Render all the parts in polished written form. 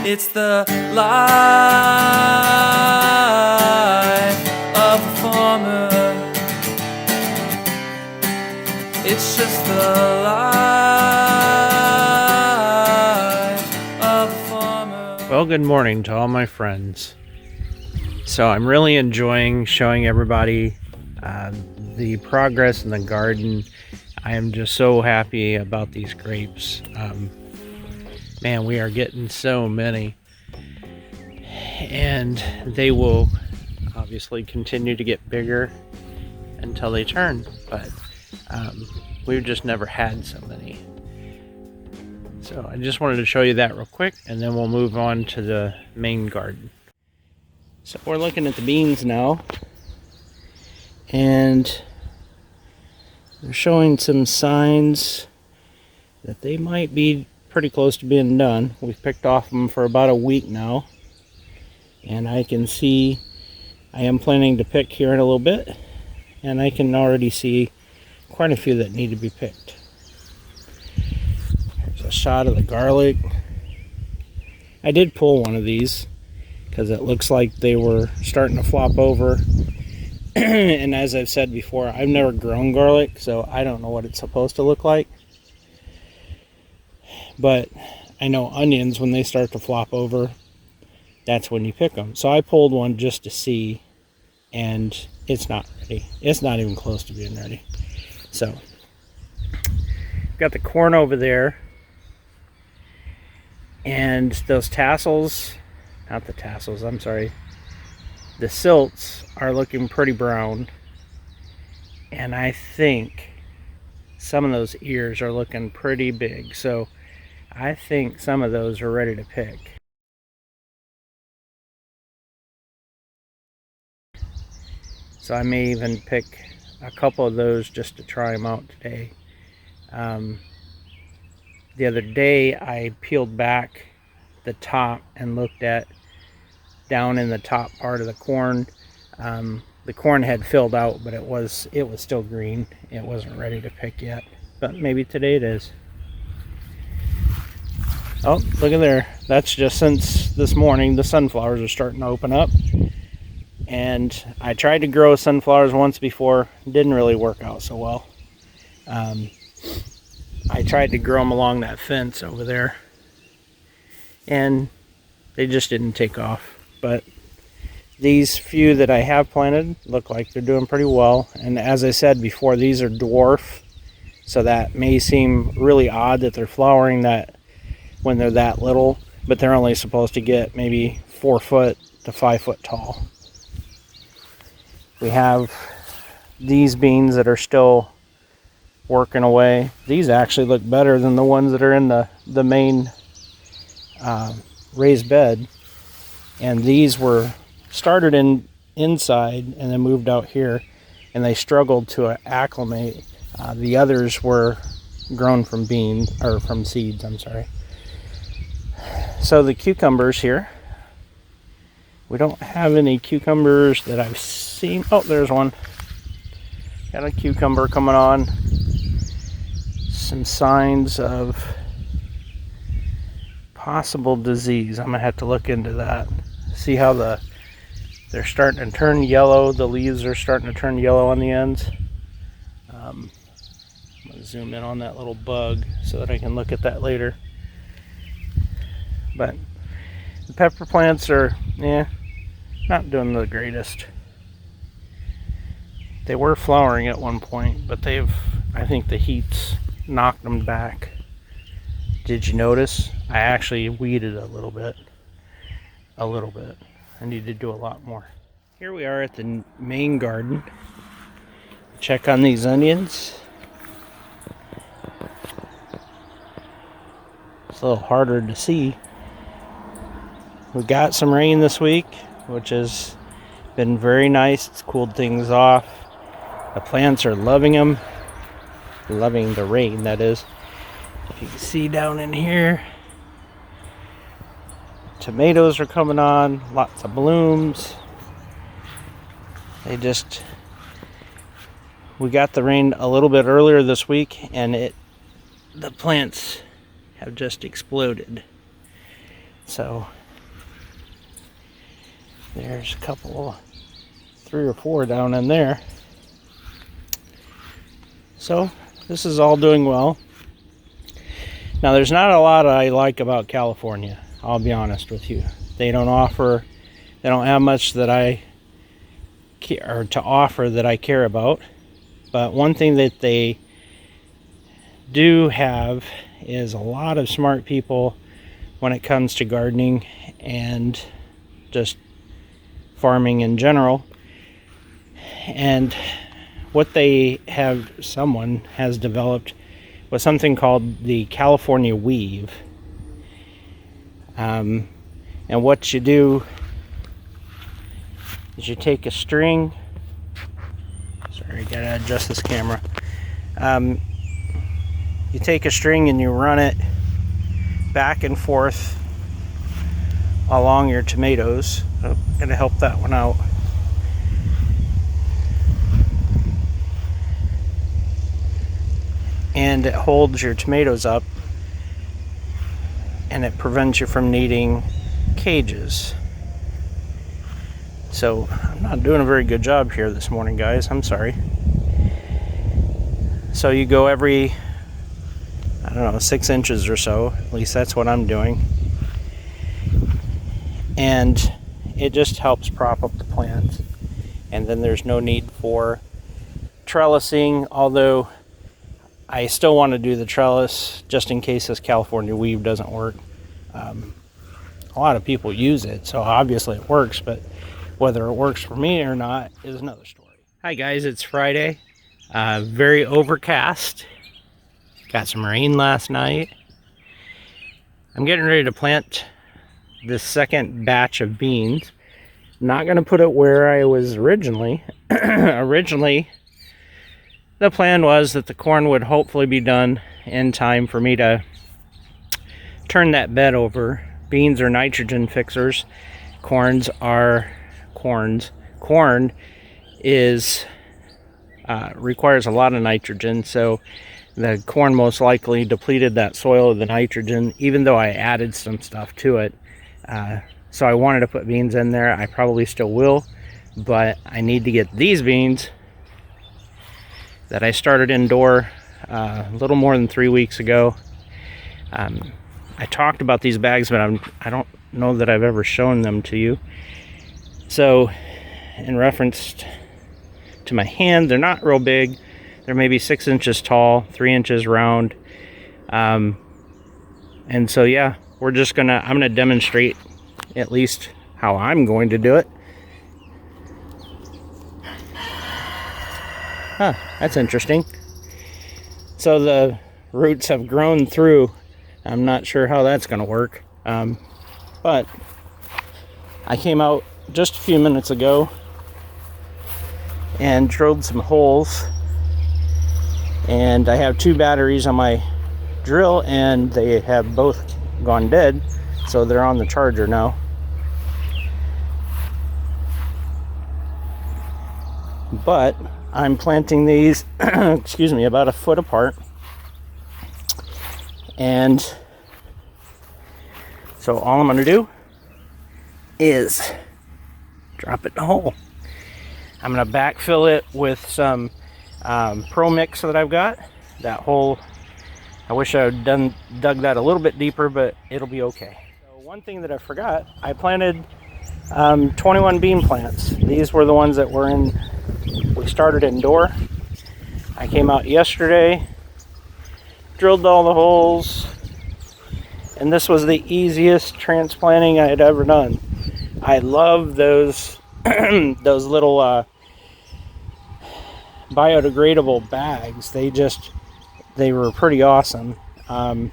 It's the life of a farmer. It's just the life of a farmer. Well, good morning to all my friends. So I'm really enjoying showing everybody the progress in the garden. I am just so happy about these grapes. Man, we are getting so many, and they will obviously continue to get bigger until they turn, but we've just never had so many. So I just wanted to show you that real quick, and then we'll move on to the main garden. So we're looking at the beans now, and they're showing some signs that they might be pretty close to being done. We've picked off them for about a week now, and I can see I am planning to pick here in a little bit, and I can already see quite a few that need to be picked. Here's a shot of the garlic. I did pull one of these because it looks like they were starting to flop over. And as I've said before, I've never grown garlic, so I don't know what it's supposed to look like. But I know onions, when they start to flop over, that's when you pick them. So I pulled one just to see, and it's not ready. It's not even close to being ready. So, got the corn over there, and those tassels, not the tassels, I'm sorry, the silts are looking pretty brown, and I think some of those ears are looking pretty big. So I think some of those are ready to pick. So I may even pick a couple of those just to try them out today. The other day I peeled back the top and looked at down in the top part of the corn. The corn had filled out, but it was still green. It wasn't ready to pick yet, but maybe today it is. Oh, look at there. That's just since this morning the sunflowers are starting to open up. And I tried to grow sunflowers once before. Didn't really work out so well. I tried to grow them along that fence over there, and they just didn't take off. But these few that I have planted look like they're doing pretty well. And as I said before, these are dwarf, so that may seem really odd that they're flowering that when they're that little, but they're only supposed to get maybe 4 foot to 5 foot tall. We have these beans that are still working away. These actually look better than the ones that are in the main raised bed. And these were started inside and then moved out here, and they struggled to acclimate. The others were grown from beans, or from seeds, I'm sorry. So the cucumbers here, we don't have any cucumbers that I've seen. Oh, there's one. Got a cucumber coming on. Some signs of possible disease. I'm gonna have to look into that. See how they're starting to turn yellow. The leaves are starting to turn yellow on the ends. I'm gonna zoom in on that little bug so that I can look at that later. But the pepper plants are, not doing the greatest. They were flowering at one point, but I think the heat's knocked them back. Did you notice? I actually weeded a little bit. I need to do a lot more. Here we are at the main garden. Check on these onions. It's a little harder to see. We got some rain this week, which has been very nice. It's cooled things off. The plants are loving them. Loving the rain, that is. If you can see down in here, tomatoes are coming on, lots of blooms. We got the rain a little bit earlier this week, and the plants have just exploded. So there's a couple, 3 or 4 down in there. So this is all doing well. Now there's not a lot I like about California, I'll be honest with you. They don't have much that I care to offer that I care about. But one thing that they do have is a lot of smart people when it comes to gardening and just farming in general. And what someone has developed was something called the California weave. And what you do is you take a string. Sorry, I gotta adjust this camera. You take a string and you run it back and forth along your tomatoes. Oh, gonna help that one out. And it holds your tomatoes up, and it prevents you from needing cages. So I'm not doing a very good job here this morning, guys. I'm sorry. So you go every, I don't know, 6 inches or so. At least that's what I'm doing. And it just helps prop up the plant. And then there's no need for trellising, although I still want to do the trellis just in case this California weave doesn't work. A lot of people use it, so obviously it works, but whether it works for me or not is another story. Hi guys, it's Friday. Very overcast. Got some rain last night. I'm getting ready to plant this second batch of beans. Not going to put it where I was originally. Originally, the plan was that the corn would hopefully be done in time for me to turn that bed over. Beans are nitrogen fixers. Corn is requires a lot of nitrogen, so the corn most likely depleted that soil of the nitrogen, even though I added some stuff to it. So I wanted to put beans in there. I probably still will, but I need to get these beans that I started indoor a little more than 3 weeks ago. I talked about these bags, but I don't know that I've ever shown them to you. So in reference to my hand, they're not real big. They're maybe 6 inches tall, 3 inches round. And so yeah, I'm gonna demonstrate at least how I'm going to do it. Huh, that's interesting. So the roots have grown through. I'm not sure how that's going to work. But I came out just a few minutes ago and drilled some holes. And I have 2 batteries on my drill, and they have both gone dead. So they're on the charger now. But I'm planting these, excuse me, about 1 foot apart. And so all I'm going to do is drop it in the hole. I'm going to backfill it with some Pro Mix that I've got. That hole, I wish I had dug that a little bit deeper, but it'll be okay. So one thing that I forgot, I planted 21 bean plants. These were the ones that we started indoor. I came out yesterday, drilled all the holes, and this was the easiest transplanting I had ever done. I love those those little biodegradable bags. They were pretty awesome. And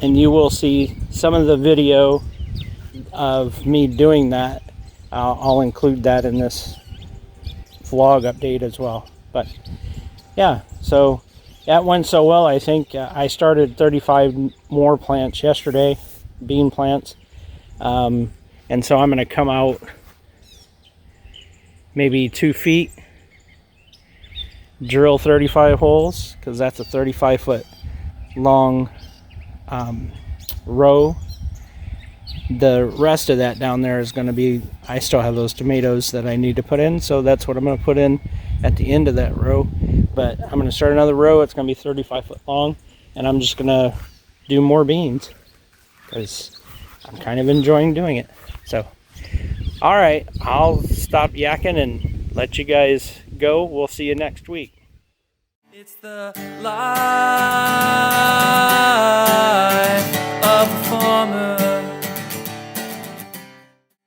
you will see some of the video of me doing that. I'll include that in this vlog update as well. But yeah, so that went so well. I think I started 35 more plants yesterday, bean plants. And so I'm going to come out maybe 2 feet, drill 35 holes, because that's a 35-foot long row. The rest of that down there is going to be, I still have those tomatoes that I need to put in, so that's what I'm going to put in at the end of that row. But I'm going to start another row. It's going to be 35 foot long, and I'm just going to do more beans because I'm kind of enjoying doing it. So, all right, I'll stop yakking and let you guys go. We'll see you next week. It's the life of a farmer.